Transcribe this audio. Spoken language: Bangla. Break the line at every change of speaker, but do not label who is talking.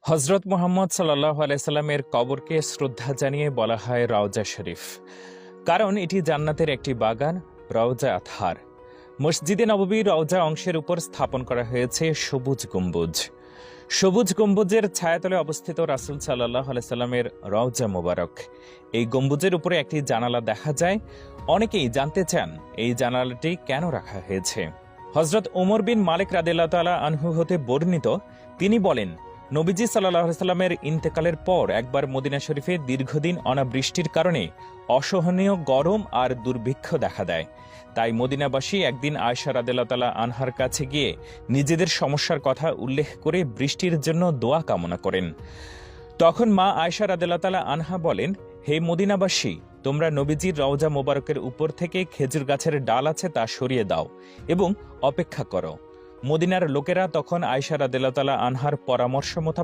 হজরত মুহাম্মদ সাল্লাল্লাহু আলাইহি সাল্লামের কবরকে শ্রদ্ধা জানিয়ে বলা হয় রওজা শরীফ। কারণ এটি জান্নাতের একটি বাগান, রওজা আতহার। মসজিদে নববীর রওজা অংশের উপর স্থাপন করা হয়েছে সবুজ গম্বুজ। সবুজ গম্বুজের ছায়াতলে অবস্থিত রাসূল সাল্লাল্লাহু আলাইহি সাল্লামের রওজা মোবারক। এই গম্বুজের উপরে একটি জানালা দেখা যায়। অনেকেই জানতে চান এই জানালাটি কেন রাখা হয়েছে। হজরত ওমর বিন মালিক রাদিয়াল্লাহু তাআলা আনহু হতে বর্ণিত, তিনি বলেন, নবীজি সাল্লাল্লাহু আলাইহি সাল্লামের ইন্তেকালের পর একবার মদিনা শরীফে দীর্ঘদিন অনাবৃষ্টির কারণে অসহনীয় গরম আর দুর্ভিক্ষ দেখা দেয়। তাই মদিনাবাসী একদিন আয়েশা রাদিয়াল্লাহু তাআলা আনহার কাছে গিয়ে নিজেদের সমস্যার কথা উল্লেখ করে বৃষ্টির জন্য দোয়া কামনা করেন। তখন মা আয়েশা রাদিয়াল্লাহু তাআলা আনহা বলেন, হে মদিনাবাসী, তোমরা নবীজির রওজা মোবারকের উপর থেকে খেজুর গাছের ডাল আছে তা সরিয়ে দাও এবং অপেক্ষা করো। মদিনার লোকেরা তখন আয়েশা রাদিয়াল্লাহু তাআলা আনহার পরামর্শ মোতাবেক